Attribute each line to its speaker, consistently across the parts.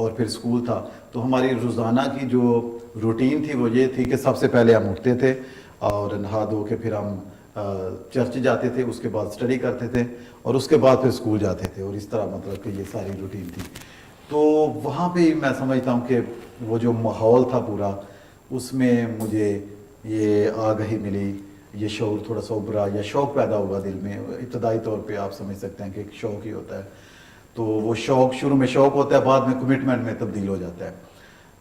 Speaker 1: اور پھر اسکول تھا. تو ہماری روزانہ کی جو روٹین تھی وہ یہ تھی کہ سب سے پہلے ہم اٹھتے تھے اور نہا دھو کے پھر ہم چرچ جاتے تھے, اس کے بعد اسٹڈی کرتے تھے اور اس کے بعد پھر اسکول جاتے تھے, اور اس طرح مطلب کہ یہ ساری روٹین تھی. تو وہاں پہ میں سمجھتا ہوں کہ وہ جو ماحول تھا پورا, اس میں مجھے یہ آگہی ملی, یہ شعور تھوڑا سا ابھرا یا شوق پیدا ہوا دل میں. ابتدائی طور پہ آپ سمجھ سکتے ہیں کہ ایک شوق ہی ہوتا ہے, تو وہ شوق شروع میں شوق ہوتا ہے, بعد میں کمٹمنٹ میں تبدیل ہو جاتا ہے.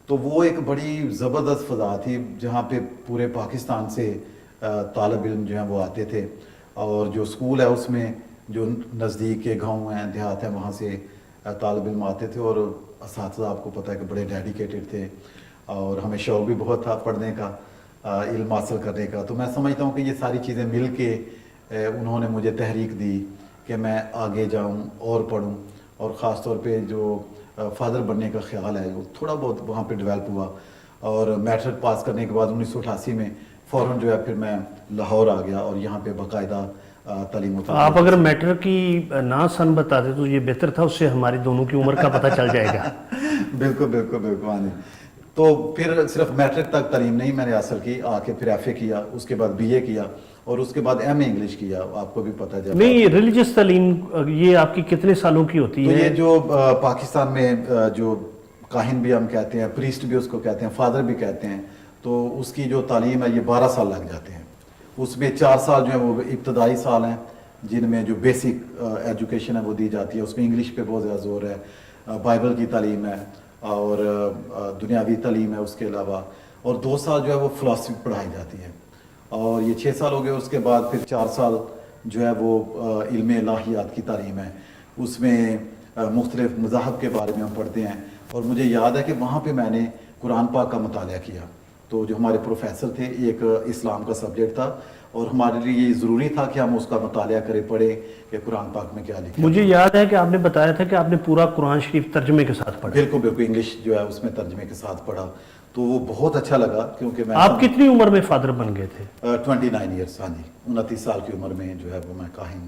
Speaker 1: تو وہ ایک بڑی زبردست فضا تھی جہاں پہ پورے پاکستان سے طالب علم جو ہیں وہ آتے تھے, اور جو اسکول ہے اس میں جو نزدیک کے گاؤں ہیں, دیہات ہیں, وہاں سے طالب علم آتے تھے, اور اساتذہ آپ کو پتہ ہے کہ بڑے ڈیڈیکیٹڈ تھے, اور ہمیں شوق بھی بہت تھا پڑھنے کا, علم حاصل کرنے کا. تو میں سمجھتا ہوں کہ یہ ساری چیزیں مل کے انہوں نے مجھے تحریک دی کہ میں آگے جاؤں اور پڑھوں, اور خاص طور پہ جو فادر بننے کا خیال ہے وہ تھوڑا بہت وہاں پہ ڈیولپ ہوا. اور میٹرک پاس کرنے کے بعد 1988 میں فوراً جو ہے پھر میں لاہور آ گیا, اور یہاں پہ باقاعدہ تعلیم و تربیت.
Speaker 2: آپ اگر میٹرک کی نہ سن بتاتے تو یہ بہتر تھا, اس سے ہماری دونوں کی عمر کا پتہ چل جائے گا.
Speaker 1: بالکل بالکل بالکل, ہاں جی. تو پھر صرف میٹرک تک تعلیم نہیں میں نے حاصل کی, آ کے پھر ایف اے کیا, اس کے بعد بی اے کیا, اور اس کے بعد ایم اے انگلش کیا. آپ کو بھی پتہ ہے
Speaker 2: نہیں, ریلیجس تعلیم یہ آپ کی کتنے سالوں کی ہوتی
Speaker 1: تو
Speaker 2: ہے؟
Speaker 1: یہ جو پاکستان میں جو کاہن بھی ہم کہتے ہیں, پریسٹ بھی اس کو کہتے ہیں, فادر بھی کہتے ہیں, تو اس کی جو تعلیم ہے یہ 12 سال لگ جاتے ہیں. اس میں 4 سال جو ہیں وہ ابتدائی سال ہیں جن میں جو بیسک ایجوکیشن ہے وہ دی جاتی ہے. اس میں انگلش پہ بہت زیادہ زور ہے, بائبل کی تعلیم ہے, اور دنیاوی تعلیم ہے اس کے علاوہ, اور 2 سال جو ہے وہ فلاسفی پڑھائی جاتی ہے, اور یہ 6 سال ہو گئے. اس کے بعد پھر 4 سال جو ہے وہ علم الہیات کی تعلیم ہے. اس میں مختلف مذاہب کے بارے میں ہم پڑھتے ہیں, اور مجھے یاد ہے کہ وہاں پہ میں نے قرآن پاک کا مطالعہ کیا. تو جو ہمارے پروفیسر تھے, ایک اسلام کا سبجیکٹ تھا, اور ہمارے لیے یہ ضروری تھا کہ ہم اس کا مطالعہ کریں, پڑھیں کہ قرآن پاک میں کیا لکھا ہے.
Speaker 2: مجھے یاد ہے کہ آپ نے بتایا تھا کہ آپ نے پورا قرآن شریف ترجمے کے ساتھ پڑھا.
Speaker 1: بالکل بالکل, انگلش جو ہے اس میں ترجمے کے ساتھ پڑھا, تو وہ بہت اچھا لگا. کیونکہ میں
Speaker 2: آپ کتنی عمر میں فادر بن گئے تھے؟
Speaker 1: 29 ایئرس, ہاں جی, 29 سال کی عمر میں جو ہے وہ میں کاہن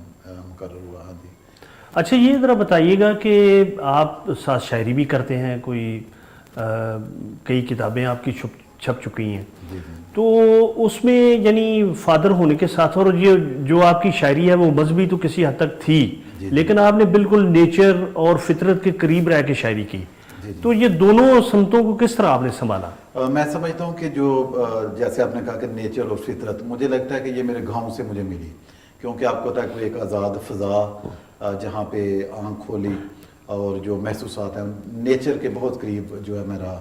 Speaker 1: مقرر ہوا. ہاں جی.
Speaker 2: اچھا, یہ ذرا بتائیے گا کہ آپ ساتھ شاعری بھی کرتے ہیں, کوئی کئی کتابیں آپ کی چھپ چکی ہیں, تو اس میں یعنی فادر ہونے کے ساتھ, اور یہ جو آپ کی شاعری ہے وہ مذہبی تو کسی حد تک تھی, لیکن آپ نے بالکل نیچر اور فطرت کے قریب رہ کے شاعری کی, تو یہ دونوں سمتوں کو کس طرح آپ نے سنبھالا؟
Speaker 1: میں سمجھتا ہوں کہ جو جیسے آپ نے کہا کہ نیچر اور فطرت, مجھے لگتا ہے کہ یہ میرے گاؤں سے مجھے ملی, کیونکہ آپ کو پتہ ہے کہ ایک آزاد فضا جہاں پہ آنکھ کھولی, اور جو محسوسات ہیں نیچر کے بہت قریب جو ہے میں رہا,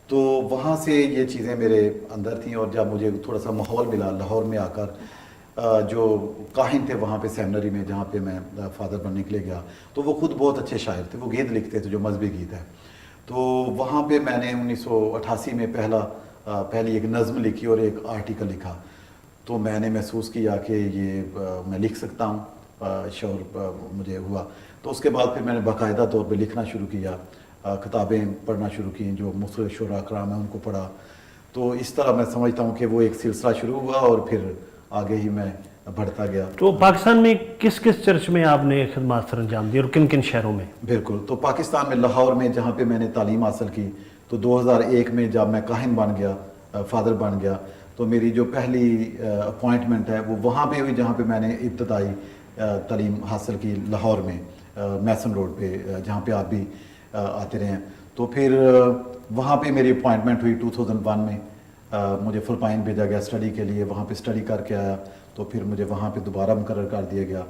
Speaker 1: تو وہاں سے یہ چیزیں میرے اندر تھیں. اور جب مجھے تھوڑا سا ماحول ملا لاہور میں آ کر, جو کاہن تھے وہاں پہ سیمنری میں جہاں پہ میں فادر بننے کے لیے گیا, تو وہ خود بہت اچھے شاعر تھے, وہ گیت لکھتے تھے جو مذہبی گیت ہے. تو وہاں پہ میں نے 1988 میں پہلی ایک نظم لکھی اور ایک آرٹیکل لکھا. تو میں نے محسوس کیا کہ یہ میں لکھ سکتا ہوں, شعور مجھے ہوا. تو اس کے بعد پھر میں نے باقاعدہ طور پہ لکھنا شروع کیا, کتابیں پڑھنا شروع کی, جو مختلف شعراء کرام ہیں ان کو پڑھا. تو اس طرح میں سمجھتا ہوں کہ وہ ایک سلسلہ شروع ہوا, اور پھر آگے ہی میں بڑھتا گیا.
Speaker 2: تو پاکستان میں کس کس چرچ میں آپ نے خدمات سر انجام دی, اور کن کن شہروں میں؟
Speaker 1: بالکل, تو پاکستان میں لاہور میں جہاں پہ میں نے تعلیم حاصل کی, تو 2001 میں جب میں کاہن بن گیا, فادر بن گیا, تو میری جو پہلی اپوائنٹمنٹ ہے وہ وہاں پہ ہوئی جہاں پہ میں نے ابتدائی تعلیم حاصل کی, لاہور میں میسن روڈ پہ, جہاں پہ آپ بھی آتے رہے ہیں. تو پھر وہاں پہ میری اپوائنٹمنٹ ہوئی 2001 میں, مجھے فلپائن بھیجا گیا اسٹڈی کے لیے, وہاں پہ اسٹڈی کر کے آیا, تو پھر مجھے وہاں پہ دوبارہ مقرر کر دیا گیا.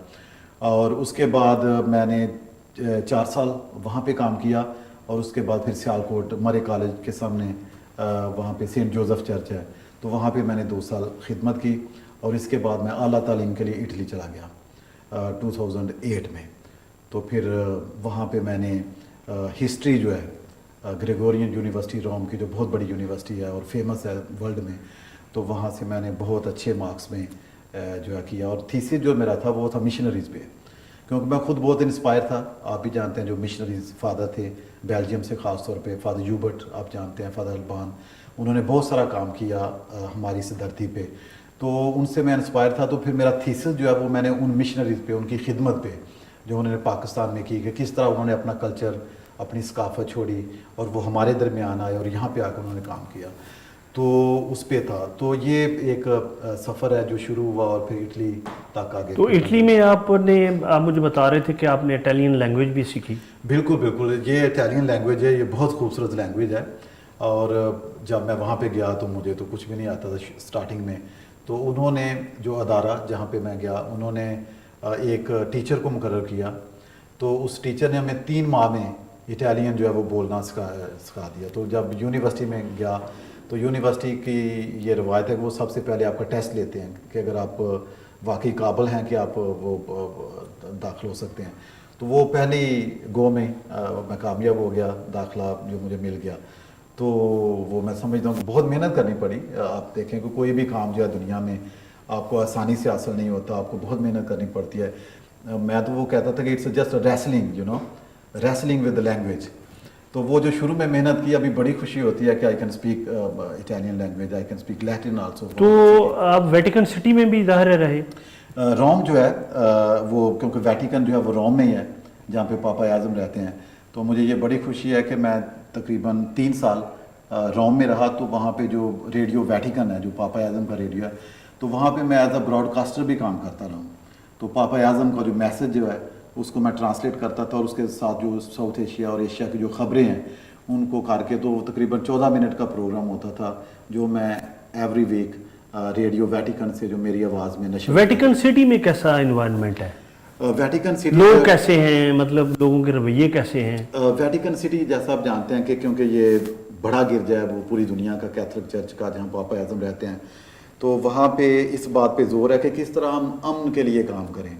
Speaker 1: اور اس کے بعد میں نے 4 سال وہاں پہ کام کیا, اور اس کے بعد پھر سیالکوٹ مرے کالج کے سامنے وہاں پہ سینٹ جوزف چرچ ہے, تو وہاں پہ میں نے 2 سال خدمت کی. اور اس کے بعد میں اعلیٰ تعلیم کے لیے اٹلی چلا گیا 2008 میں. تو پھر وہاں پہ میں نے ہسٹری جو ہے گریگورین یونیورسٹی روم کی, جو بہت بڑی یونیورسٹی ہے اور فیمس ہے ورلڈ میں, تو وہاں سے میں نے بہت اچھے مارکس میں جو ہے کیا. اور تھیسس جو میرا تھا وہ تھا مشنریز پہ, کیونکہ میں خود بہت انسپائر تھا. آپ بھی جانتے ہیں جو مشنریز فادر تھے بیلجیم سے, خاص طور پہ فادر یوبرٹ آپ جانتے ہیں, فادر البان, انہوں نے بہت سارا کام کیا ہماری اس دھرتی پہ. تو ان سے میں انسپائر تھا. تو پھر میرا تھیسس جو ہے وہ میں نے ان مشنریز پہ, ان کی خدمت پہ جو انہوں نے پاکستان میں کی, کہ کس طرح انہوں نے اپنا کلچر اپنی ثقافت چھوڑی اور وہ ہمارے درمیان آئے اور یہاں پہ آ کر انہوں نے کام کیا. تو اس پہ تھا. تو یہ ایک سفر ہے جو شروع ہوا اور پھر اٹلی تک آگے.
Speaker 2: تو اٹلی میں آپ مجھے بتا رہے تھے کہ آپ نے اٹالین لینگویج بھی سیکھی.
Speaker 1: بالکل بالکل, یہ اٹالین لینگویج ہے, یہ بہت خوبصورت لینگویج ہے. اور جب میں وہاں پہ گیا تو مجھے تو کچھ بھی نہیں آتا تھا اسٹارٹنگ میں. تو انہوں نے جو ادارہ جہاں پہ میں گیا انہوں نے ایک ٹیچر کو مقرر کیا. تو اس ٹیچر نے ہمیں 3 ماہ میں اٹالین جو ہے وہ بولنا سکھا دیا. تو جب یونیورسٹی میں گیا تو یونیورسٹی کی یہ روایت ہے کہ وہ سب سے پہلے آپ کا ٹیسٹ لیتے ہیں کہ اگر آپ واقعی قابل ہیں کہ آپ وہ داخل ہو سکتے ہیں. تو وہ پہلی گو میں میں کامیاب ہو گیا, داخلہ جو مجھے مل گیا. تو وہ میں سمجھتا ہوں کہ بہت محنت کرنی پڑی. آپ دیکھیں کہ کوئی بھی کام جو ہے دنیا میں آپ کو آسانی سے حاصل نہیں ہوتا, آپ کو بہت محنت کرنی پڑتی ہے. میں تو وہ کہتا تھا کہ it's just wrestling, wrestling with the language. تو وہ جو شروع میں محنت کی, ابھی بڑی خوشی ہوتی ہے کہ I can speak Italian language, I can speak Latin also.
Speaker 2: تو آپ ویٹیکن سٹی میں بھی ظاہر رہے.
Speaker 1: روم جو ہے وہ, کیونکہ ویٹیکن جو ہے وہ روم میں ہی ہے جہاں پہ پاپا اعظم رہتے ہیں. تو مجھے یہ بڑی خوشی ہے کہ میں تقریباً 3 سال روم میں رہا. تو وہاں پہ جو ریڈیو ویٹیکن ہے, جو پاپا اعظم کا ریڈیو ہے, تو وہاں پہ میں ایز اے براڈ کاسٹر بھی کام کرتا رہا ہوں. تو پاپا اعظم کا جو میسج جو ہے اس کو میں ٹرانسلیٹ کرتا تھا, اور اس کے ساتھ جو ساؤتھ ایشیا اور ایشیا کی جو خبریں ہیں ان کو کر کے, تو تقریباً 14 منٹ کا پروگرام ہوتا تھا جو میں ایوری ویک ریڈیو ویٹیکن سے جو میری آواز میں نشر.
Speaker 2: ویٹیکن سٹی میں کیسا انوائرمنٹ ہے؟
Speaker 1: ویٹیکن سٹی
Speaker 2: لوگ کیسے ہیں, مطلب لوگوں کے رویے کیسے ہیں؟
Speaker 1: ویٹیکن سٹی جیسا آپ جانتے ہیں کہ کیونکہ یہ بڑا گرجا ہے, وہ پوری دنیا کا کیتھولک چرچ کا جہاں پاپا اعظم رہتے ہیں, تو وہاں پہ اس بات پہ زور ہے کہ کس طرح ہم امن کے لیے کام کریں,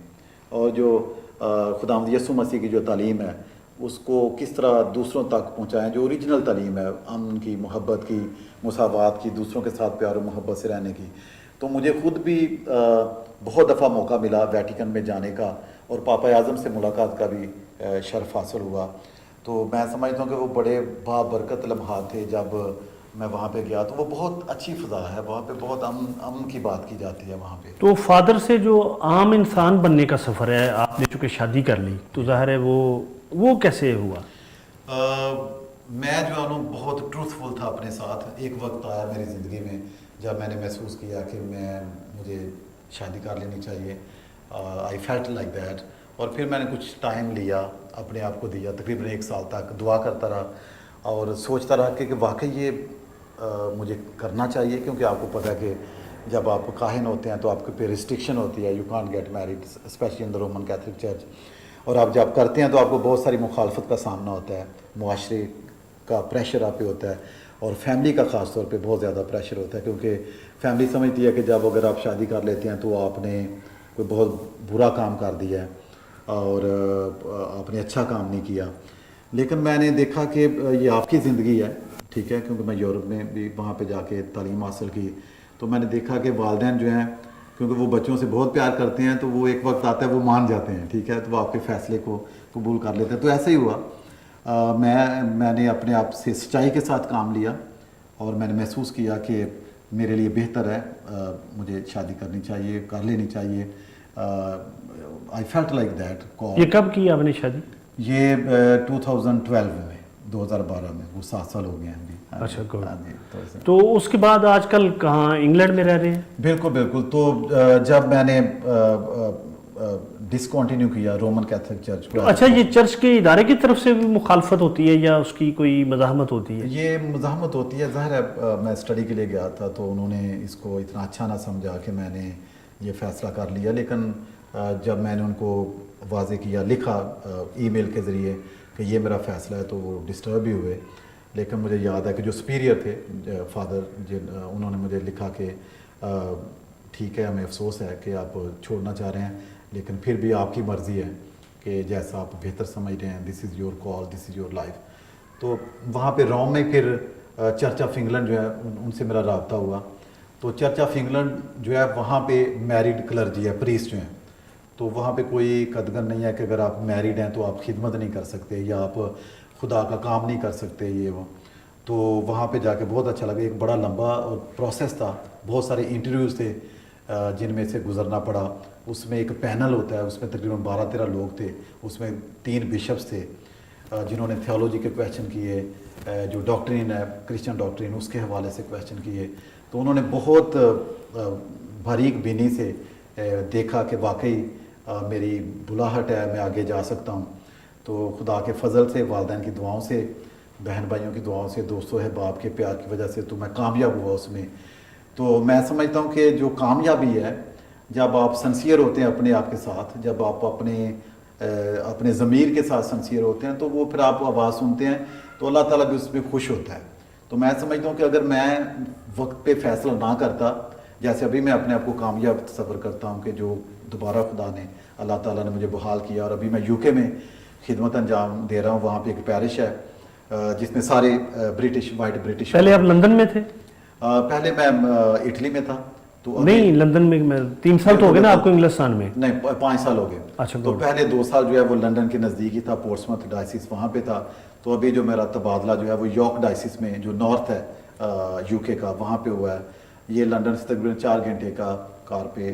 Speaker 1: اور جو خداوند یسوع مسیح کی جو تعلیم ہے اس کو کس طرح دوسروں تک پہنچائیں, جو اوریجنل تعلیم ہے امن کی, محبت کی, مساوات کی, دوسروں کے ساتھ پیار و محبت سے رہنے کی. تو مجھے خود بھی بہت دفعہ موقع ملا ویٹیکن میں جانے کا, اور پاپا اعظم سے ملاقات کا بھی شرف حاصل ہوا. تو میں سمجھتا ہوں کہ وہ بڑے بابرکت لمحات تھے جب میں وہاں پہ گیا. تو وہ بہت اچھی فضا ہے وہاں پہ, بہت امن کی بات کی جاتی ہے وہاں پہ.
Speaker 2: تو فادر سے جو عام انسان بننے کا سفر ہے, آپ نے چونکہ شادی کر لی, تو ظاہر ہے وہ کیسے ہوا؟
Speaker 1: میں جو ہے بہت ٹروتھ فل تھا اپنے ساتھ. ایک وقت آیا میری زندگی میں جب میں نے محسوس کیا کہ مجھے شادی کر لینی چاہیے. I felt like that. اور پھر میں نے کچھ ٹائم لیا, اپنے آپ کو دیا, تقریباً 1 سال تک دعا کرتا رہا اور سوچتا رہا کہ واقعی یہ مجھے کرنا چاہیے. کیونکہ آپ کو پتہ ہے کہ جب آپ کاہن ہوتے ہیں تو آپ کے پہ ریسٹرکشن ہوتی ہے, you can't get married especially in the Roman Catholic church. اور آپ جب کرتے ہیں تو آپ کو بہت ساری مخالفت کا سامنا ہوتا ہے, معاشرے کا پریشر آپ پہ ہوتا ہے, اور فیملی کا خاص طور پہ بہت زیادہ پریشر ہوتا ہے. کیونکہ فیملی سمجھتی ہے کہ جب اگر آپ شادی کر لیتے ہیں تو آپ نے کوئی بہت برا کام کر دیا ہے اور آپ نے اچھا کام نہیں کیا. لیکن میں نے دیکھا کہ یہ آپ کی زندگی ہے, ٹھیک ہے, کیونکہ میں یورپ میں بھی وہاں پہ جا کے تعلیم حاصل کی. تو میں نے دیکھا کہ والدین جو ہیں, کیونکہ وہ بچوں سے بہت پیار کرتے ہیں, تو وہ ایک وقت آتا ہے وہ مان جاتے ہیں, ٹھیک ہے, تو وہ آپ کے فیصلے کو قبول کر لیتے ہیں. تو ایسا ہی ہوا. میں نے اپنے آپ سے سچائی کے ساتھ کام لیا اور میں نے محسوس کیا کہ میرے لیے بہتر ہے, مجھے شادی کرنی چاہیے, کر لینی چاہیے. I felt like that.
Speaker 2: یہ کب کی آپ نے شادی؟
Speaker 1: یہ 2012 میں, 2012 میں. وہ 7 سال ہو گئے ہیں ابھی.
Speaker 2: اچھا گڈ. تو اس کے بعد آج کل کہاں, انگلینڈ میں رہ رہے ہیں؟
Speaker 1: بالکل بالکل. تو جب میں نے ڈسکنٹینیو کیا رومن کیتھولک چرچ کو.
Speaker 2: اچھا, یہ چرچ کے ادارے کی طرف سے بھی مخالفت ہوتی ہے یا اس کی کوئی مزاحمت ہوتی ہے؟
Speaker 1: یہ مزاحمت ہوتی ہے, ظاہر ہے. میں اسٹڈی کے لیے گیا تھا تو انہوں نے اس کو اتنا اچھا نہ سمجھا کہ میں نے یہ فیصلہ کر لیا. لیکن جب میں نے ان کو واضح کیا, لکھا ای میل کے ذریعے کہ یہ میرا فیصلہ ہے, تو وہ ڈسٹرب بھی ہوئے. لیکن مجھے یاد ہے کہ جو سپیریئر تھے فادر, انہوں نے مجھے لکھا کہ ٹھیک ہے, ہمیں افسوس ہے کہ آپ چھوڑنا چاہ رہے ہیں, لیکن پھر بھی آپ کی مرضی ہے کہ جیسا آپ بہتر سمجھ رہے ہیں, this is your call, this is your life. تو وہاں پہ روم میں پھر چرچ آف انگلینڈ جو ہے ان سے میرا رابطہ ہوا. تو چرچ آف انگلینڈ جو ہے وہاں پہ میریڈ کلرجی ہے, پریسٹ جو ہیں. تو وہاں پہ کوئی قدغن نہیں ہے کہ اگر آپ میریڈ ہیں تو آپ خدمت نہیں کر سکتے یا آپ خدا کا کام نہیں کر سکتے, یہ وہ. تو وہاں پہ جا کے بہت اچھا لگا. ایک بڑا لمبا اور پروسیس تھا, بہت سارے انٹرویوز تھے جن میں سے گزرنا پڑا. اس میں ایک پینل ہوتا ہے, اس میں تقریباً 12-13 لوگ تھے, اس میں 3 بشپس تھے, جنہوں نے تھیولوجی کے کویشچن کیے، جو ڈاکٹرین ہے کرسچن ڈاکٹرین اس کے حوالے سے کویشچن کیے، تو انہوں نے بہت باریک بینی سے دیکھا کہ واقعی میری بلاہٹ ہے، میں آگے جا سکتا ہوں. تو خدا کے فضل سے، والدین کی دعاؤں سے، بہن بھائیوں کی دعاؤں سے، دوستوں احباب کے پیار کی وجہ سے تو میں کامیاب ہوا اس میں. تو میں سمجھتا ہوں کہ جو کامیابی ہے جب آپ سنسیئر ہوتے ہیں اپنے آپ کے ساتھ، جب آپ اپنے ضمیر کے ساتھ سنسیئر ہوتے ہیں، تو وہ پھر آپ آواز سنتے ہیں تو اللہ تعالیٰ بھی اس پہ خوش ہوتا ہے. تو میں سمجھتا ہوں کہ اگر میں وقت پہ فیصلہ نہ کرتا، جیسے ابھی میں اپنے آپ کو کامیاب تصور کرتا ہوں کہ جو دوبارہ خدا نے، اللہ تعالیٰ نے مجھے بحال کیا، اور ابھی میں یو کے میں خدمت انجام دے رہا ہوں. وہاں پہ ایک پیرش ہے جس میں سارے وائٹ برٹش.
Speaker 2: پہلے آپ لندن میں تھے؟
Speaker 1: پہلے میں اٹلی میں تھا. تو
Speaker 2: نہیں، لندن میں 3 سال تو ہو گئے نا آپ کو انگلستان میں؟
Speaker 1: نہیں، 5 سال ہو گئے.
Speaker 2: اچھا.
Speaker 1: تو پہلے 2 سال جو ہے وہ لندن کے نزدیک ہی تھا، پورٹسمouth ڈائسس وہاں پہ تھا. تو ابھی جو میرا تبادلہ جو ہے وہ یارک ڈائسس میں، جو نارتھ ہے یو کے کا، وہاں پہ ہوا ہے. یہ لندن سے تقریباً 4 گھنٹے کا کار پہ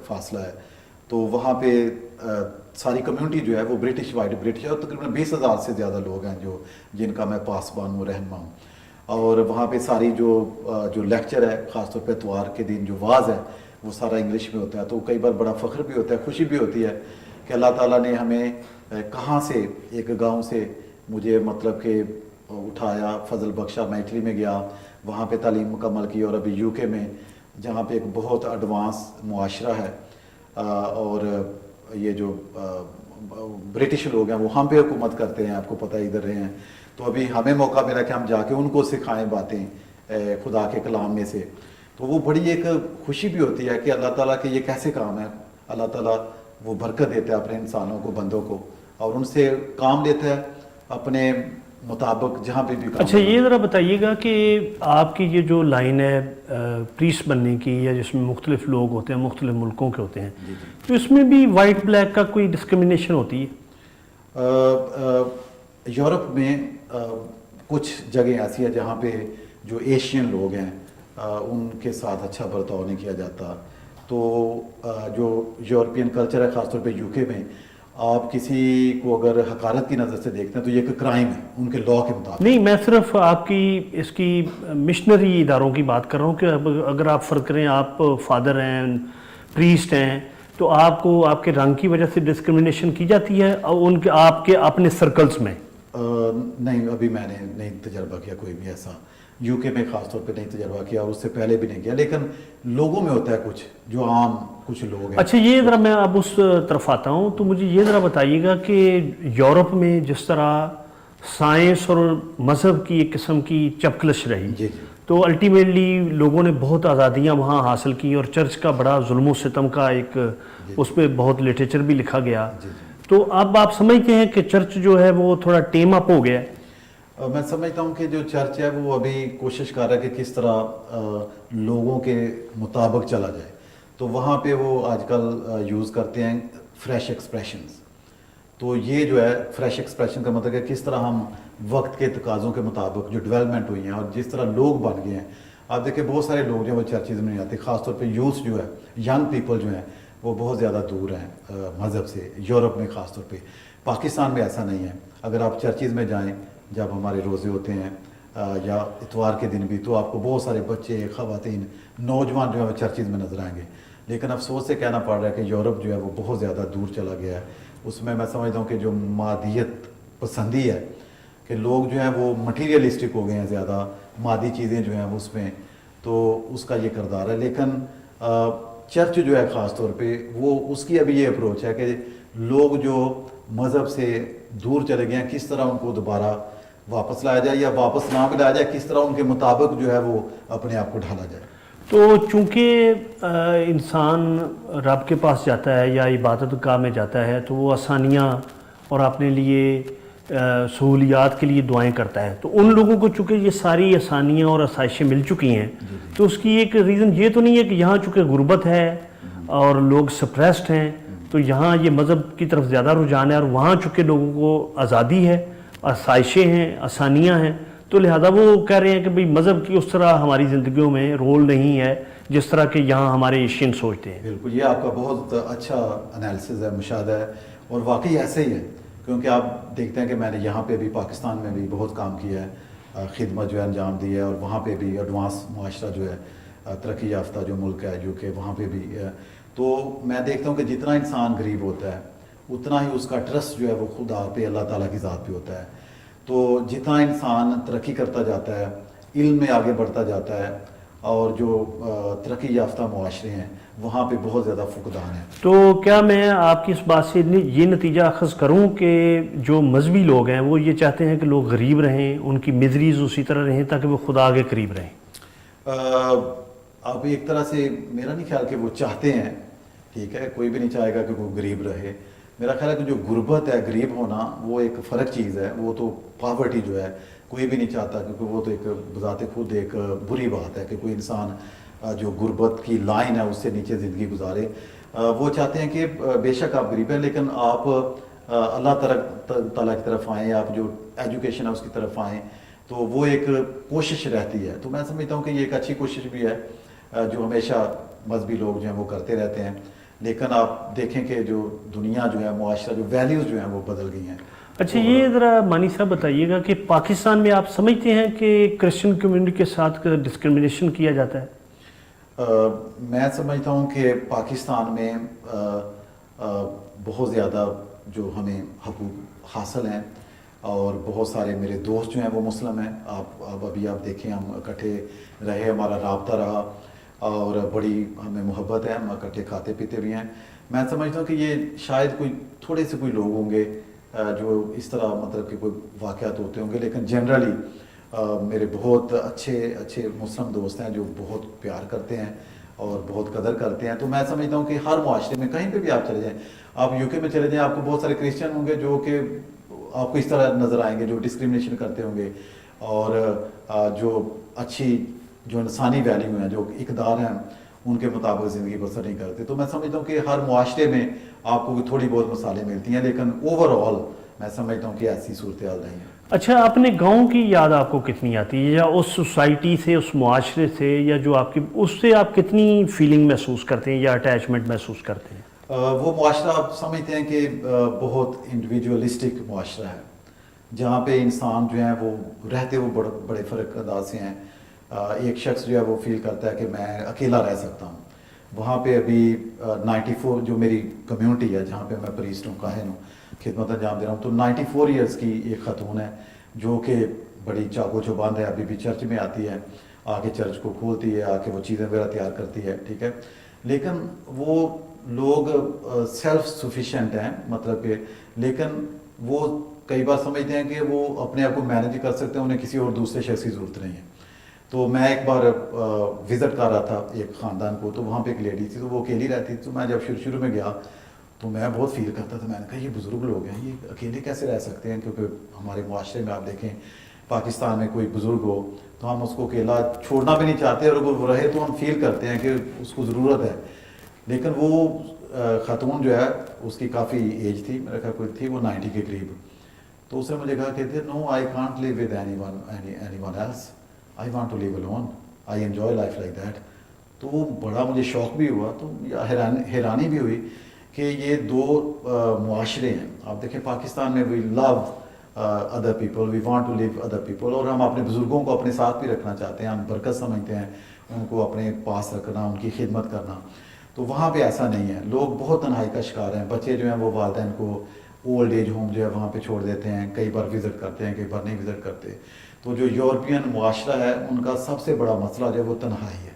Speaker 1: فاصلہ ہے. تو وہاں پہ ساری کمیونٹی جو ہے وہ وائٹ برٹش ہے، اور تقریباً 20,000 سے زیادہ لوگ ہیں جن کا میں پاسبان ہوں، رہنما ہوں. اور وہاں پہ ساری جو لیکچر ہے، خاص طور پہ اتوار کے دن جو واز ہے وہ سارا انگلش میں ہوتا ہے. تو کئی بار بڑا فخر بھی ہوتا ہے، خوشی بھی ہوتی ہے کہ اللہ تعالیٰ نے ہمیں کہاں سے، ایک گاؤں سے مجھے مطلب کہ اٹھایا، فضل بخشا. میں اٹلی میں گیا، وہاں پہ تعلیم مکمل کی، اور ابھی یو کے میں جہاں پہ ایک بہت ایڈوانس معاشرہ ہے، اور یہ جو برٹش لوگ ہیں وہ ہم پہ حکومت کرتے ہیں، آپ کو پتہ ادھر رہے ہیں. تو ابھی ہمیں موقع ملا کہ ہم جا کے ان کو سکھائیں باتیں خدا کے کلام میں سے. تو وہ بڑی ایک خوشی بھی ہوتی ہے کہ اللہ تعالیٰ کے یہ کیسے کام ہے. اللہ تعالیٰ وہ برکت دیتا ہے اپنے انسانوں کو، بندوں کو، اور ان سے کام لیتا ہے اپنے مطابق جہاں پہ بھی کام.
Speaker 2: اچھا، یہ ذرا بتائیے گا کہ آپ کی یہ جو لائن ہے پریسٹ بننے کی، یا جس میں مختلف لوگ ہوتے ہیں، مختلف ملکوں کے ہوتے ہیں، تو اس میں بھی وائٹ بلیک کا کوئی ڈسکرمنیشن ہوتی ہے؟
Speaker 1: یورپ میں کچھ جگہ ایسی ہے جہاں پہ جو ایشین لوگ ہیں ان کے ساتھ اچھا برتاؤ نہیں کیا جاتا. تو جو یورپین کلچر ہے، خاص طور پہ یو کے میں، آپ کسی کو اگر حقارت کی نظر سے دیکھتے ہیں تو یہ ایک کرائم ہے ان کے لاء کے مطابق.
Speaker 2: نہیں، میں صرف آپ کی اس کی مشنری اداروں کی بات کر رہا ہوں کہ اگر آپ فرض کریں آپ فادر ہیں، پریسٹ ہیں، تو آپ کو آپ کے رنگ کی وجہ سے ڈسکرمنیشن کی جاتی ہے اور ان کے آپ کے اپنے سرکلز میں؟
Speaker 1: نہیں، ابھی میں نے نہیں تجربہ کیا کوئی بھی ایسا. یو کے میں خاص طور پہ نہیں تجربہ کیا، اور اس سے پہلے بھی نہیں کیا، لیکن لوگوں میں ہوتا ہے کچھ جو عام کچھ لوگ ہیں.
Speaker 2: اچھا، یہ ذرا میں اب اس طرف آتا ہوں. تو مجھے یہ ذرا بتائیے گا کہ یورپ میں جس طرح سائنس اور مذہب کی ایک قسم کی چپکلش رہی،
Speaker 1: جی
Speaker 2: تو الٹیمیٹلی لوگوں نے بہت آزادیاں وہاں حاصل کی، اور چرچ کا بڑا ظلم و ستم کا ایک اس پہ بہت لٹریچر بھی لکھا گیا. تو اب آپ سمجھتے ہیں کہ چرچ جو ہے وہ تھوڑا ٹیم اپ ہو گیا ہے؟
Speaker 1: میں سمجھتا ہوں کہ جو چرچ ہے وہ ابھی کوشش کر رہا ہے کہ کس طرح لوگوں کے مطابق چلا جائے. تو وہاں پہ وہ آج کل یوز کرتے ہیں فریش ایکسپریشنز. تو یہ جو ہے فریش ایکسپریشن کا مطلب ہے کس طرح ہم وقت کے تقاضوں کے مطابق جو ڈیولپمنٹ ہوئی ہیں اور جس طرح لوگ بن گئے ہیں. آپ دیکھیں بہت سارے لوگ جو ہیں وہ چرچز میں نہیں آتے، خاص طور پہ یوتھ جو ہے، ینگ پیپل جو ہیں وہ بہت زیادہ دور ہیں مذہب سے، یورپ میں خاص طور پہ. پاکستان میں ایسا نہیں ہے. اگر آپ چرچز میں جائیں جب ہمارے روزے ہوتے ہیں یا اتوار کے دن بھی، تو آپ کو بہت سارے بچے، خواتین، نوجوان جو ہیں وہ چرچز میں نظر آئیں گے. لیکن افسوس سے کہنا پڑ رہا ہے کہ یورپ جو ہے وہ بہت زیادہ دور چلا گیا ہے. اس میں سمجھتا ہوں کہ جو مادیت پسندی ہے، کہ لوگ جو ہیں وہ مٹیریلسٹک ہو گئے ہیں، زیادہ مادی چیزیں جو ہیں اس میں، تو اس کا یہ کردار ہے. لیکن چرچ جو ہے خاص طور پہ وہ اس کی ابھی یہ اپروچ ہے کہ لوگ جو مذہب سے دور چلے گئے ہیں کس طرح ان کو دوبارہ واپس لایا جائے، یا واپس نہ بھی لایا جائے، کس طرح ان کے مطابق جو ہے وہ اپنے آپ کو ڈھالا جائے.
Speaker 2: تو چونکہ انسان رب کے پاس جاتا ہے یا عبادت گاہ میں جاتا ہے تو وہ آسانیاں اور اپنے لیے سہولیات کے لیے دعائیں کرتا ہے. تو ان لوگوں کو چونکہ یہ ساری آسانیاں اور آسائشیں مل چکی ہیں، تو اس کی ایک ریزن یہ تو نہیں ہے کہ یہاں چونکہ غربت ہے اور لوگ سپریسڈ ہیں تو یہاں یہ مذہب کی طرف زیادہ رجحان ہے، اور وہاں چونکہ لوگوں کو آزادی ہے، آسائشیں ہیں، آسانیاں ہیں، تو لہذا وہ کہہ رہے ہیں کہ بھئی مذہب کی اس طرح ہماری زندگیوں میں رول نہیں ہے جس طرح کہ یہاں ہمارے ایشین سوچتے ہیں.
Speaker 1: بالکل، یہ آپ کا بہت اچھا انالیسز ہے، مشاہدہ ہے، اور واقعی ایسے ہی ہے کیونکہ آپ دیکھتے ہیں کہ میں نے یہاں پہ بھی پاکستان میں بھی بہت کام کیا ہے، خدمت جو ہے انجام دی ہے، اور وہاں پہ بھی ایڈوانس معاشرہ جو ہے ترقی یافتہ جو ملک ہے UK، وہاں پہ بھی تو میں دیکھتا ہوں کہ جتنا انسان غریب ہوتا ہے اتنا ہی اس کا ٹرسٹ جو ہے وہ خدا پہ، اللہ تعالیٰ کی ذات پہ ہوتا ہے. تو جتنا انسان ترقی کرتا جاتا ہے، علم میں آگے بڑھتا جاتا ہے، اور جو ترقی یافتہ معاشرے ہیں وہاں پہ بہت زیادہ فقدان ہے.
Speaker 2: تو کیا میں آپ کی اس بات سے یہ نتیجہ اخذ کروں کہ جو مذہبی لوگ ہیں وہ یہ چاہتے ہیں کہ لوگ غریب رہیں، ان کی مزریز اسی طرح رہیں تاکہ وہ خدا کے قریب رہیں؟
Speaker 1: اب ایک طرح سے میرا نہیں خیال کہ وہ چاہتے ہیں، ٹھیک ہے، کوئی بھی نہیں چاہے گا کہ وہ غریب رہے. میرا خیال ہے کہ جو غربت ہے، غریب ہونا، وہ ایک فرق چیز ہے. وہ تو پاورٹی جو ہے کوئی بھی نہیں چاہتا، کیونکہ وہ تو ایک بذات خود ایک بری بات ہے کہ کوئی انسان جو غربت کی لائن ہے اس سے نیچے زندگی گزارے. وہ چاہتے ہیں کہ بے شک آپ غریب ہیں لیکن آپ اللہ تعالیٰ کی طرف آئیں، آپ جو ایجوکیشن ہے اس کی طرف آئیں. تو وہ ایک کوشش رہتی ہے. تو میں سمجھتا ہوں کہ یہ ایک اچھی کوشش بھی ہے جو ہمیشہ مذہبی لوگ جو ہیں وہ کرتے رہتے ہیں. لیکن آپ دیکھیں کہ جو دنیا جو ہے، معاشرہ، جو ویلیوز جو ہیں وہ بدل گئی ہیں.
Speaker 2: اچھا، یہ ذرا مانی صاحب بتائیے گا کہ پاکستان میں آپ سمجھتے ہیں کہ کرسچن کمیونٹی کے ساتھ ڈسکرمنیشن کیا جاتا ہے؟
Speaker 1: میں سمجھتا ہوں کہ پاکستان میں بہت زیادہ جو ہمیں حقوق حاصل ہیں، اور بہت سارے میرے دوست جو ہیں وہ مسلم ہیں. اب ابھی آپ دیکھیں ہم اکٹھے رہے، ہمارا رابطہ رہا، اور بڑی ہمیں محبت ہے، ہم اکٹھے کھاتے پیتے بھی ہیں. میں سمجھتا ہوں کہ یہ شاید تھوڑے سے کوئی لوگ ہوں گے جو اس طرح مطلب کہ کوئی واقعات ہوتے ہوں گے، لیکن جنرلی میرے بہت اچھے مسلم دوست ہیں جو بہت پیار کرتے ہیں اور بہت قدر کرتے ہیں. تو میں سمجھتا ہوں کہ ہر معاشرے میں کہیں پہ بھی آپ چلے جائیں، آپ UK میں چلے جائیں، آپ کو بہت سارے کرسچن ہوں گے جو کہ آپ کو اس طرح نظر آئیں گے، جو ڈسکرمنیشن کرتے ہوں گے، اور جو اچھی جو انسانی ویلیو ہیں، جو اقدار ہیں، ان کے مطابق زندگی بسر نہیں کرتے. تو میں سمجھتا ہوں کہ ہر معاشرے میں آپ کو تھوڑی بہت مثالیں ملتی ہیں، لیکن اوور آل میں سمجھتا ہوں کہ ایسی صورتحال نہیں ہے.
Speaker 2: اچھا، اپنے گاؤں کی یاد آپ کو کتنی آتی ہے، یا اس سوسائٹی سے، اس معاشرے سے، یا جو آپ کی اس سے آپ کتنی فیلنگ محسوس کرتے ہیں یا اٹیچمنٹ محسوس کرتے ہیں؟
Speaker 1: وہ معاشرہ آپ سمجھتے ہیں کہ بہت انڈیویجولسٹک معاشرہ ہے، جہاں پہ انسان جو ہیں وہ رہتے وہ بڑے فرق انداز سے ہیں. ایک شخص جو ہے وہ فیل کرتا ہے کہ میں اکیلا رہ سکتا ہوں. وہاں پہ ابھی 94 جو میری کمیونٹی ہے جہاں پہ میں پریسٹ ہوں، کاہن ہوں، خدمت انجام دے رہا ہوں، تو 94 ایئرس کی ایک خاتون ہے جو کہ بڑی چاقو چوبند ہے، ابھی بھی چرچ میں آتی ہے، آ کے چرچ کو کھولتی ہے، آ کے وہ چیزیں وغیرہ تیار کرتی ہے، ٹھیک ہے. لیکن وہ لوگ سیلف سفیشینٹ ہیں، مطلب کہ، لیکن وہ کئی بار سمجھتے ہیں کہ وہ اپنے آپ کو مینیج کر سکتے ہیں، انہیں کسی اور دوسرے شخص کی ضرورت نہیں ہے. تو میں ایک بار وزٹ کر رہا تھا ایک خاندان کو، تو وہاں پہ ایک لیڈی تھی، تو وہ اکیلی رہتی تھی. تو میں جب شروع میں گیا تو میں بہت فیل کرتا تھا، میں نے کہا یہ بزرگ لوگ ہیں، یہ اکیلے کیسے رہ سکتے ہیں؟ کیونکہ ہمارے معاشرے میں آپ دیکھیں، پاکستان میں کوئی بزرگ ہو تو ہم اس کو اکیلا چھوڑنا بھی نہیں چاہتے، اور اگر وہ رہے تو ہم فیل کرتے ہیں کہ اس کو ضرورت ہے. لیکن وہ خاتون جو ہے اس کی کافی ایج تھی، میرا خیال کوئی تھی وہ 90 کے قریب. تو اس نے مجھے کہا کہ no I can't live with anyone else, I want to live alone, I enjoy life like that. تو وہ بڑا مجھے شوق بھی ہوا، تو حیرانی بھی ہوئی کہ یہ دو معاشرے ہیں. آپ دیکھیں پاکستان میں we love other people, we want to live other people, اور ہم اپنے بزرگوں کو اپنے ساتھ بھی رکھنا چاہتے ہیں، ہم برکت سمجھتے ہیں ان کو اپنے پاس رکھنا، ان کی خدمت کرنا. تو وہاں پہ ایسا نہیں ہے، لوگ بہت تنہائی کا شکار ہیں. بچے جو ہیں وہ والدین کو اولڈ ایج ہوم جو ہے وہاں پہ چھوڑ دیتے ہیں، کئی بار وزٹ کرتے ہیں، کئی بار نہیں وزٹ کرتے. تو جو یورپین معاشرہ ہے ان کا سب سے بڑا مسئلہ جو ہے وہ تنہائی ہے،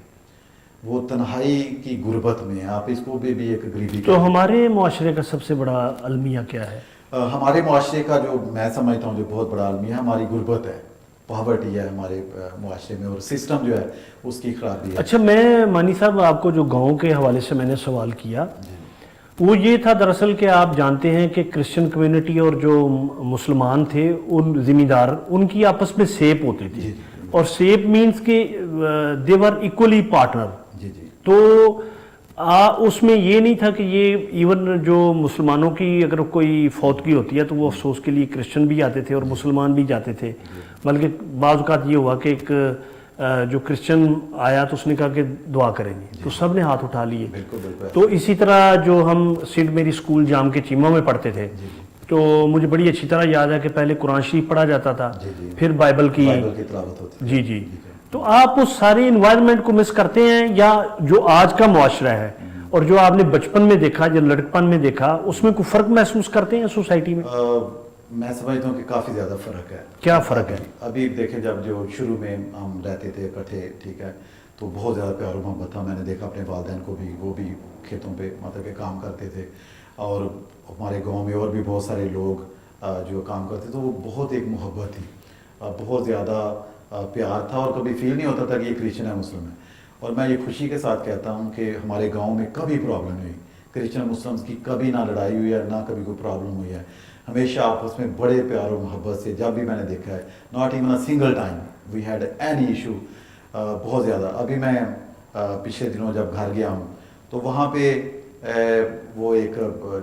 Speaker 1: وہ تنہائی کی غربت میں ہے. آپ اس کو بھی ایک غریبی.
Speaker 2: تو ہمارے معاشرے کا سب سے بڑا المیہ کیا ہے؟
Speaker 1: ہمارے معاشرے کا جو میں سمجھتا ہوں جو بہت بڑا المیہ ہے ہماری غربت ہے، پاورٹی ہے ہمارے معاشرے میں، اور سسٹم جو ہے اس کی خرابی ہے.
Speaker 2: اچھا، میں مانی صاحب آپ کو جو گاؤں کے حوالے سے میں نے سوال کیا وہ یہ تھا دراصل کہ آپ جانتے ہیں کہ کرسچن کمیونٹی اور جو مسلمان تھے، ان ذمہ دار، ان کی آپس میں سیپ ہوتی تھی، اور سیپ مینس کہ دے ور ایکولی پارٹنر. تو اس میں یہ نہیں تھا کہ یہ ایون جو مسلمانوں کی اگر کوئی فوتگی ہوتی ہے تو وہ افسوس کے لیے کرسچن بھی آتے تھے اور مسلمان بھی جاتے تھے، بلکہ بعض اوقات یہ ہوا کہ ایک جو کرسچن آیا تو اس نے کہا کہ دعا کریں گے، تو سب نے ہاتھ اٹھا لیے. تو اسی طرح جو ہم سینٹ میری اسکول جام کے چیمہ میں پڑھتے تھے تو مجھے بڑی اچھی طرح یاد ہے کہ پہلے قرآن شریف پڑھا جاتا تھا،
Speaker 1: جی جی،
Speaker 2: پھر بائبل کی
Speaker 1: تلاوت ہوتی ہے.
Speaker 2: جی جی. تو آپ اس ساری انوائرمنٹ کو مس کرتے ہیں، یا جو آج کا معاشرہ ہے اور جو آپ نے بچپن میں دیکھا، جو لڑکپن میں دیکھا، اس میں کوئی فرق محسوس کرتے ہیں سوسائٹی میں؟
Speaker 1: میں سمجھتا ہوں کہ کافی زیادہ فرق ہے.
Speaker 2: کیا فرق ہے؟
Speaker 1: ابھی دیکھیں، جب جو شروع میں ہم رہتے تھے اکٹھے، ٹھیک ہے، تو بہت زیادہ پیار و محبت تھا. میں نے دیکھا اپنے والدین کو بھی، وہ بھی کھیتوں پہ مطلب کہ کام کرتے تھے، اور ہمارے گاؤں میں اور بھی بہت سارے لوگ جو کام کرتے تھے. وہ بہت ایک محبت تھی، بہت زیادہ پیار تھا، اور کبھی فیل نہیں ہوتا تھا کہ یہ کرسچن ہے، مسلم ہے. اور میں یہ خوشی کے ساتھ کہتا ہوں کہ ہمارے گاؤں میں کبھی پرابلم نہیں، کرسچن مسلمس کی کبھی نہ لڑائی ہوئی ہے، نہ کبھی کوئی پرابلم ہوئی ہے. ہمیشہ آپس میں بڑے پیار و محبت سے، جب بھی میں نے دیکھا ہے، not even a single time we had any issue. بہت زیادہ. ابھی میں پچھلے دنوں جب گھر گیا ہوں تو وہاں پہ وہ ایک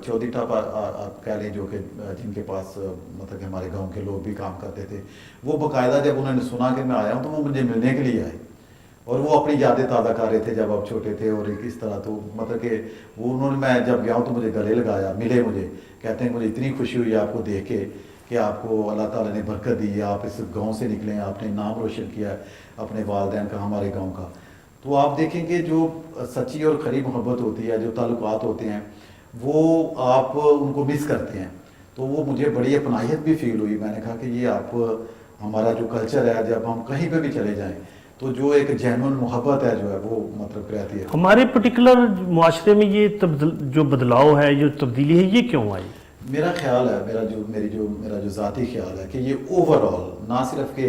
Speaker 1: چودھری ٹاپا آپ کہہ لیں، جو کہ جن کے پاس مطلب کہ ہمارے گاؤں کے لوگ بھی کام کرتے تھے، وہ باقاعدہ جب انہوں نے سنا کہ میں آیا ہوں تو وہ مجھے ملنے کے لیے آئے، اور وہ اپنی یادیں تازہ کر رہے تھے جب آپ چھوٹے تھے اور ایک اس طرح. تو مطلب کہ وہ انہوں نے، میں جب گیا ہوں تو مجھے گلے لگایا، ملے مجھے، کہتے ہیں مجھے اتنی خوشی ہوئی آپ کو دیکھ کے کہ آپ کو اللہ تعالیٰ نے برکت دی ہے، آپ اس گاؤں سے نکلے ہیں، آپ نے نام روشن کیا ہے اپنے والدین کا، ہمارے گاؤں کا. تو آپ دیکھیں کہ جو سچی اور کھری محبت ہوتی ہے، جو تعلقات ہوتے ہیں، وہ آپ ان کو مس کرتے ہیں. تو وہ مجھے بڑی اپنائیت بھی فیل ہوئی. میں نے کہا کہ یہ آپ ہمارا جو کلچر ہے، جب ہم کہیں پہ بھی چلے جائیں تو جو ایک جینون محبت ہے جو ہے وہ مطلب رہتی ہے.
Speaker 2: ہمارے پرٹیکولر معاشرے میں یہ جو بدلاؤ ہے، جو تبدیلی ہے، یہ کیوں آئی؟
Speaker 1: میرا خیال ہے، میرا جو ذاتی خیال ہے کہ یہ اوور آل، نہ صرف کہ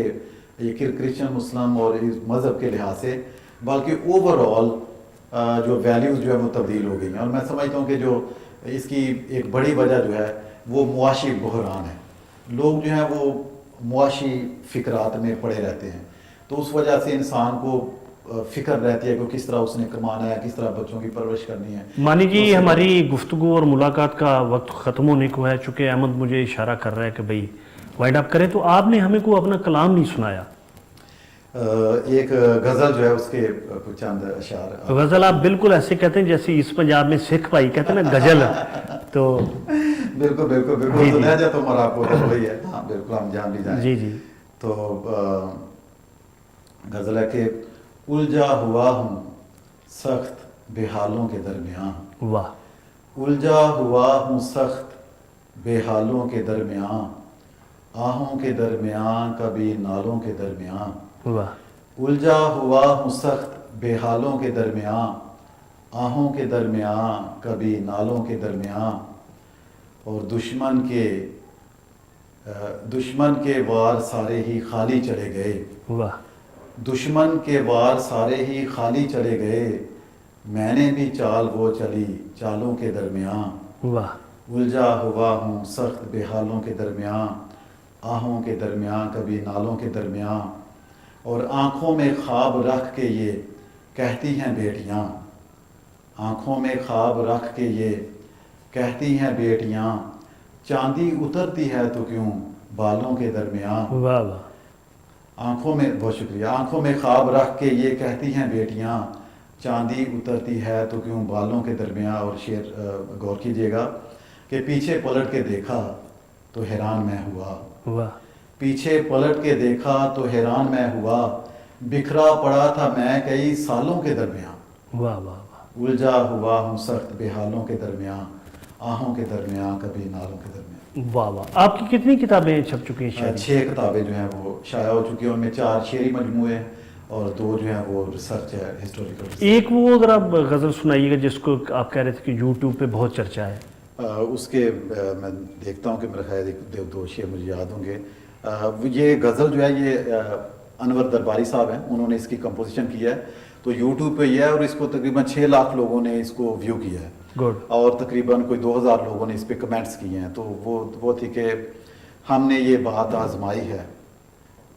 Speaker 1: یہ کرسچن مسلم اور اس مذہب کے لحاظ سے، بلکہ اوور آل جو ویلیوز جو ہے وہ تبدیل ہو گئی ہیں. اور میں سمجھتا ہوں کہ جو اس کی ایک بڑی وجہ جو ہے وہ معاشی بحران ہے. لوگ جو ہیں وہ معاشی فکرات میں پڑے رہتے ہیں، تو اس وجہ سے انسان کو فکر رہتی ہے کہ کس طرح اس نے کمانا ہے، کس طرح بچوں کی پرورش کرنی ہے.
Speaker 2: مانی جی، ہماری گفتگو اور ملاقات کا وقت ختم ہونے کو ہے، چونکہ احمد مجھے اشارہ کر رہا ہے کہ بھئی وائنڈ اپ کریں، تو آپ نے ہمیں کوئی اپنا کلام نہیں سنایا.
Speaker 1: ایک غزل جو ہے اس کے چند اشعار.
Speaker 2: غزل آپ بالکل ایسے کہتے ہیں جیسے اس پنجاب میں سکھ بھائی کہتے ہیں نا غزل. تو
Speaker 1: بالکل بالکل بالکل، تو لہجہ تو ہمارا آپ کو وہی ہے. ہاں بالکل، ہم جان بھی جائیں.
Speaker 2: جی جی.
Speaker 1: تو غزل ہے کہ الجھا ہوا ہوں سخت بے حالوں کے درمیان.
Speaker 2: واہ.
Speaker 1: الجھا ہوا ہوں سخت بے حالوں کے درمیان، آہوں کے درمیان کبھی نالوں کے درمیان.
Speaker 2: واہ.
Speaker 1: الجھا ہوا ہوں سخت بے حالوں کے درمیان، آہوں کے درمیان کبھی نالوں کے درمیان. اور دشمن کے وار سارے ہی خالی چلے گئے.
Speaker 2: واہ.
Speaker 1: دشمن کے وار سارے ہی خالی چلے گئے، میں نے بھی چال وہ چلی چالوں کے درمیان.
Speaker 2: واہ.
Speaker 1: الجھا ہوا ہوں سخت بے حالوں کے درمیان، آہوں کے درمیان کبھی نالوں کے درمیان. اور آنکھوں میں خواب رکھ کے یہ کہتی ہیں بیٹیاں، آنکھوں میں خواب رکھ کے یہ کہتی ہیں بیٹیاں، چاندی اترتی ہے تو کیوں بالوں کے درمیان.
Speaker 2: واہ واہ.
Speaker 1: آنکھوں میں، بہت شکریہ. آنکھوں میں خواب رکھ کے یہ کہتی ہیں بیٹیاں، چاندی اترتی ہے تو کیوں بالوں کے درمیان. اور شعر غور کیجیے گا کہ پیچھے پلٹ کے دیکھا تو حیران میں ہوا.
Speaker 2: واہ.
Speaker 1: پیچھے پلٹ کے دیکھا تو حیران میں ہوا، بکھرا پڑا تھا میں کئی سالوں کے درمیان.
Speaker 2: واہ واہ واہ.
Speaker 1: الجھا ہوا ہوں سخت بے حالوں کے درمیان، آہوں کے درمیان کبھی نالوں کے درمیان.
Speaker 2: واہ واہ. آپ کی کتنی کتابیں چھپ چکی ہیں شاید؟
Speaker 1: 6 کتابیں جو ہیں وہ شائع ہو چکی ہیں. ان میں 4 شعری مجموعے ہیں اور 2 جو ہیں وہ ریسرچ ہے، ہسٹوریکل.
Speaker 2: ایک وہ ذرا غزل سنائیے گا جس کو آپ کہہ رہے تھے کہ یوٹیوب پہ بہت چرچا ہے.
Speaker 1: اس کے میں دیکھتا ہوں کہ میرا خیال 2 شعر مجھے یاد ہوں گے. یہ غزل جو ہے یہ انور درباری صاحب ہیں، انہوں نے اس کی کمپوزیشن کیا ہے. تو یوٹیوب پہ یہ ہے، اور اس کو تقریباً 6 لاکھ لوگوں نے اس کو ویو کیا ہے.
Speaker 2: گڈ.
Speaker 1: اور تقریباً کوئی 2000 لوگوں نے اس پہ کمنٹس کیے ہیں. تو وہ تھی کہ ہم نے یہ بات آزمائی ہے،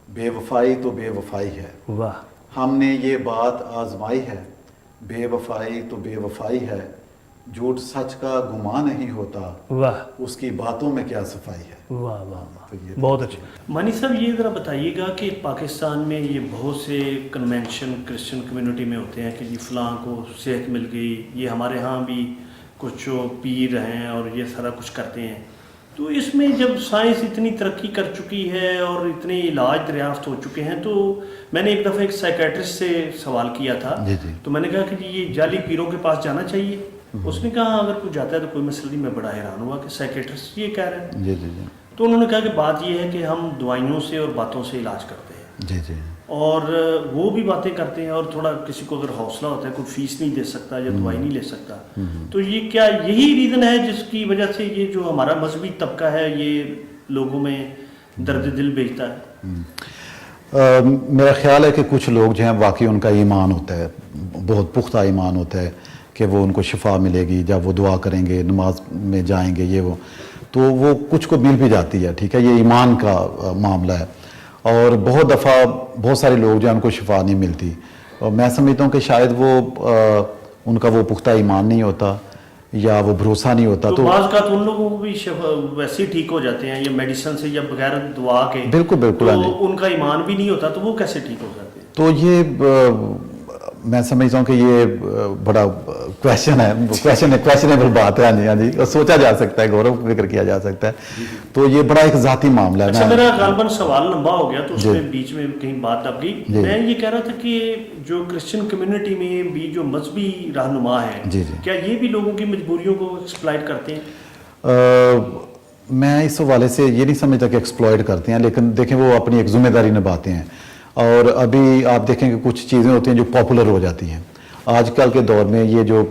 Speaker 1: بے وفائی تو بے وفائی ہے.
Speaker 2: واہ.
Speaker 1: ہم نے یہ بات آزمائی ہے، بے وفائی تو بے وفائی ہے. جھوٹ سچ کا گمان نہیں ہوتا،
Speaker 2: واہ.
Speaker 1: اس کی باتوں میں کیا صفائی ہے.
Speaker 2: واہ واہ واہ.
Speaker 1: تو یہ
Speaker 2: بہت اچھا. مانی صاحب یہ ذرا بتائیے گا کہ پاکستان میں یہ بہت سے کنونشن کرسچن کمیونٹی میں ہوتے ہیں کہ جی فلاں کو صحت مل گئی. یہ ہمارے ہاں بھی کچھ جو پیر ہیں اور یہ سارا کچھ کرتے ہیں. تو اس میں جب سائنس اتنی ترقی کر چکی ہے اور اتنے علاج دریافت ہو چکے ہیں، تو میں نے ایک دفعہ ایک سائیکیٹرسٹ سے سوال کیا تھا، تو میں نے کہا کہ جی یہ جعلی پیروں کے پاس جانا چاہیے؟ اس نے کہا اگر کوئی جاتا ہے تو کوئی مسئلہ نہیں۔ میں بڑا حیران ہوا کہ سائیکیٹرسٹ یہ کہہ رہے ہیں۔ تو انہوں نے کہا کہ بات یہ ہے کہ ہم دوائیوں سے اور باتوں سے علاج کرتے ہیں، اور وہ بھی باتیں کرتے ہیں، اور تھوڑا کسی کو اگر حوصلہ ہوتا ہے، کوئی فیس نہیں دے سکتا یا دوائی نہیں لے سکتا، تو یہ کیا یہی ریزن ہے جس کی وجہ سے یہ جو ہمارا مذہبی طبقہ ہے یہ لوگوں میں درد دل بھیجتا ہے؟
Speaker 1: میرا خیال ہے کہ کچھ لوگ جو ہیں واقعی ان کا ایمان ہوتا ہے، بہت پختہ ایمان ہوتا ہے کہ وہ ان کو شفا ملے گی جب وہ دعا کریں گے، نماز میں جائیں گے، یہ وہ، تو وہ کچھ کو مل بھی جاتی ہے، ٹھیک ہے، یہ ایمان کا معاملہ ہے۔ اور بہت دفعہ بہت سارے لوگ جو ہیں ان کو شفا نہیں ملتی، اور میں سمجھتا ہوں کہ شاید وہ ان کا وہ پختہ ایمان نہیں ہوتا یا وہ بھروسہ نہیں ہوتا۔
Speaker 2: تو بعض کا تو ان لوگوں کو بھی ویسے ہی ٹھیک ہو جاتے ہیں یا میڈیسن سے یا بغیر دعا کے،
Speaker 1: بالکل
Speaker 2: تو ان کا ایمان بھی نہیں ہوتا، تو وہ کیسے ٹھیک ہو جاتے ہیں؟
Speaker 1: تو یہ میں سمجھتا ہوں کہ یہ بڑا کویشچن ہے، کویشچنیبل بات ہے، ہاں جی، اور سوچا جا سکتا ہے، غور و فکر کیا جا سکتا ہے، تو یہ بڑا ایک ذاتی معاملہ ہے۔
Speaker 2: اچھا، میرا غالباً سوال لمبا ہو گیا تو اس میں بیچ میں کہیں بات دب گئی۔ میں یہ کہہ رہا تھا کہ جو کرسچن کمیونٹی میں بھی جو مذہبی رہنما ہیں، کیا یہ بھی لوگوں کی مجبوریوں کو ایکسپلائٹ کرتے ہیں؟
Speaker 1: میں اس حوالے سے یہ نہیں سمجھتا کہ ایکسپلائٹ کرتے ہیں، لیکن دیکھیں وہ اپنی ایک ذمہ داری نبھاتے ہیں، اور ابھی آپ دیکھیں کہ کچھ چیزیں ہوتی ہیں جو پاپولر ہو جاتی ہیں آج کل کے دور میں۔ یہ جو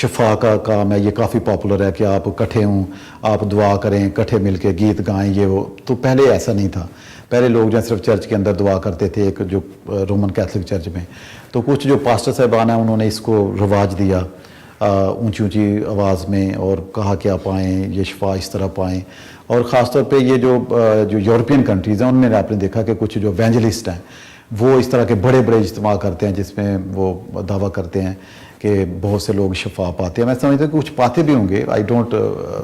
Speaker 1: شفا کا کام ہے یہ کافی پاپولر ہے کہ آپ اکٹھے ہوں، آپ دعا کریں، اکٹھے مل کے گیت گائیں، یہ وہ، تو پہلے ایسا نہیں تھا۔ پہلے لوگ جو صرف چرچ کے اندر دعا کرتے تھے، ایک جو رومن کیتھولک چرچ میں، تو کچھ جو پاسٹر صاحبان ہیں انہوں نے اس کو رواج دیا اونچی اونچی آواز میں، اور کہا کہ آپ آئیں، یہ شفا اس طرح پائیں۔ اور خاص طور پہ یہ جو یورپین کنٹریز ہیں ان میں آپ نے دیکھا کہ کچھ جو ایونجلسٹ ہیں وہ اس طرح کے بڑے بڑے اجتماع کرتے ہیں جس میں وہ دعویٰ کرتے ہیں کہ بہت سے لوگ شفا پاتے ہیں۔ میں سمجھتا ہوں کہ کچھ پاتے بھی ہوں گے، آئی ڈونٹ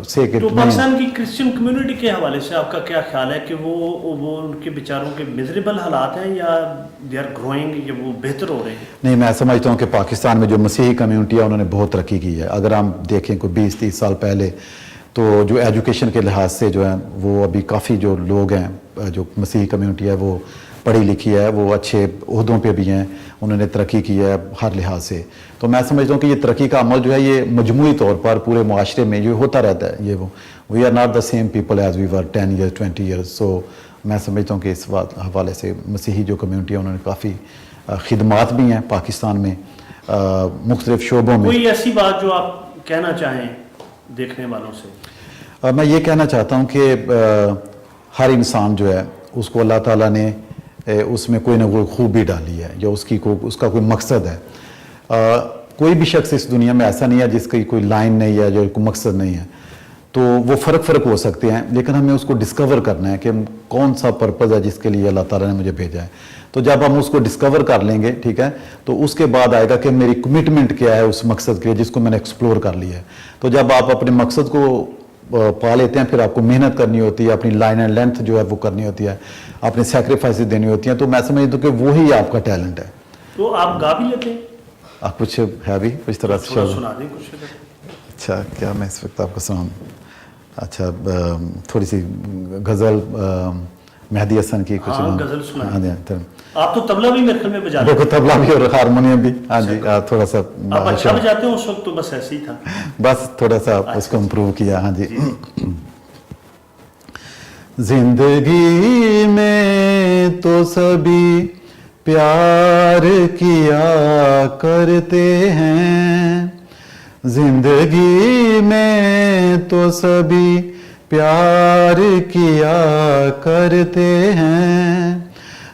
Speaker 1: سے کہ
Speaker 2: تو پاکستان کی کرسچن کمیونٹی کے حوالے سے آپ کا کیا خیال ہے کہ وہ ان کے بیچاروں کے میزریبل حالات ہیں یا دے آر گروئنگ، یا وہ بہتر ہو رہے ہیں؟
Speaker 1: نہیں، میں سمجھتا ہوں کہ پاکستان میں جو مسیحی کمیونٹی ہے انہوں نے بہت ترقی کی ہے۔ اگر ہم دیکھیں کوئی 20-30 سال پہلے، تو جو ایجوکیشن کے لحاظ سے جو ہیں وہ ابھی کافی جو لوگ ہیں، جو مسیحی کمیونٹی ہے وہ پڑھی لکھی ہے، وہ اچھے عہدوں پہ بھی ہیں، انہوں نے ترقی کی ہے ہر لحاظ سے۔ تو میں سمجھتا ہوں کہ یہ ترقی کا عمل جو ہے یہ مجموعی طور پر پورے معاشرے میں یہ ہوتا رہتا ہے، یہ وہ we are not the same people as we were 10 years 20 years۔ So میں سمجھتا ہوں کہ اس حوالے سے مسیحی جو کمیونٹی ہے انہوں نے کافی خدمات بھی ہیں پاکستان میں مختلف شعبوں میں۔
Speaker 2: کوئی ایسی بات جو آپ کہنا چاہیں دیکھنے والوں سے؟
Speaker 1: میں یہ کہنا چاہتا ہوں کہ ہر انسان جو ہے اس کو اللہ تعالیٰ نے اس میں کوئی نہ کوئی خوبی ڈالی ہے، یا اس کا کوئی مقصد ہے۔ کوئی بھی شخص اس دنیا میں ایسا نہیں ہے جس کی کوئی لائن نہیں ہے، جو کوئی مقصد نہیں ہے، تو وہ فرق ہو سکتے ہیں، لیکن ہمیں اس کو ڈسکور کرنا ہے کہ کون سا پرپز ہے جس کے لیے اللہ تعالیٰ نے مجھے بھیجا ہے۔ تو جب ہم اس کو ڈسکور کر لیں گے، ٹھیک ہے، تو اس کے بعد آئے گا کہ میری کمٹمنٹ کیا ہے اس مقصد کے لیے جس کو میں نے ایکسپلور کر لیا ہے۔ تو جب آپ اپنے مقصد کو پا لیتے ہیں، پھر آپ کو محنت کرنی ہوتی ہے، اپنی لائن اینڈ لینتھ جو ہے وہ کرنی ہوتی ہے، اپنے سیکریفائسز دینی ہوتی ہیں، تو میں سمجھتا ہوں کہ وہی آپ کا ٹیلنٹ ہے۔
Speaker 2: تو آپ گا بھی لیتے ہیں؟
Speaker 1: آپ کچھ ہے بھی اس طرح سے
Speaker 2: سنا دیں کچھ؟
Speaker 1: اچھا، کیا میں اس وقت آپ کو سناؤں؟ اچھا، تھوڑی سی غزل مہدی حسن کی کچھ
Speaker 2: غزل سنائیں۔
Speaker 1: ہاں جی،
Speaker 2: آپ تو طبلہ بھی میرے خیال میں بجاتے ہیں؟
Speaker 1: طبلہ بھی اور ہارمونیم بھی، ہاں جی، تھوڑا سا
Speaker 2: آپ اچھا بجاتے ہیں؟ اس وقت تو بس ایسے ہی تھا،
Speaker 1: بس تھوڑا سا اس کو امپروو کیا۔ ہاں جی۔ زندگی میں تو سبھی پیار کیا کرتے ہیں، زندگی میں تو سبھی پیار کیا کرتے ہیں،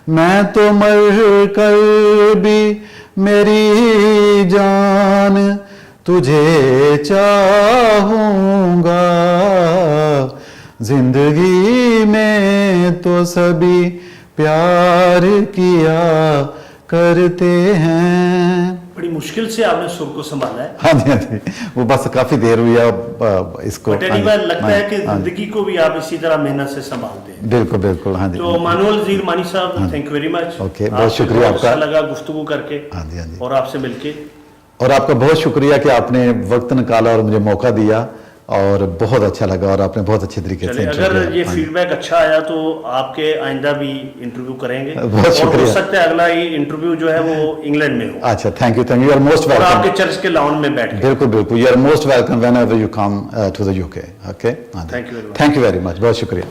Speaker 1: میں تو مر کر بھی میری جان تجھے چاہوں گا، زندگی میں تو سبھی پیار کیا کرتے ہیں۔
Speaker 2: بڑی مشکل سے آپ نے سر کو سنبھالا ہے۔
Speaker 1: ہاں جی، ہاں جی، وہ بس کافی دیر ہوئی ہے اس کو۔
Speaker 2: لگتا ہے کہ زندگی کو بھی آپ اسی طرح محنت سے سنبھالتے ہیں۔
Speaker 1: بالکل بالکل، ہاں جی۔
Speaker 2: تو مانول زیر مانی صاحب، تھینک یو ویری مچ،
Speaker 1: بہت شکریہ آپ کا،
Speaker 2: اچھا لگا گفتگو کر کے،
Speaker 1: ہاں جی، ہاں جی،
Speaker 2: اور آپ سے مل کے،
Speaker 1: اور آپ کا بہت شکریہ کہ آپ نے وقت نکالا اور مجھے موقع دیا اور بہت اچھا لگا اور آپ نے بہت اچھے طریقے سے
Speaker 2: چلے
Speaker 1: انٹرویو
Speaker 2: اگر
Speaker 1: کیا.
Speaker 2: یہ
Speaker 1: ہاں جی.
Speaker 2: فیڈ بیک اچھا آیا تو آپ کے آئندہ بھی انٹرویو کریں گے
Speaker 1: بہت
Speaker 2: اور ہو
Speaker 1: شکریہ.
Speaker 2: سکتا ہے اگلا یہ انٹرویو جو ہے وہ انگلینڈ میں ہو
Speaker 1: اچھا تھینک یو آر موسٹ
Speaker 2: اور آپ
Speaker 1: ویلکم.
Speaker 2: کے چرچ کے لان میں بیٹھ کے.
Speaker 1: بالکل بالکل you are most welcome whenever you come to the UK. Okay
Speaker 2: Thank you very much.
Speaker 1: Thank you very much. بہت شکریہ.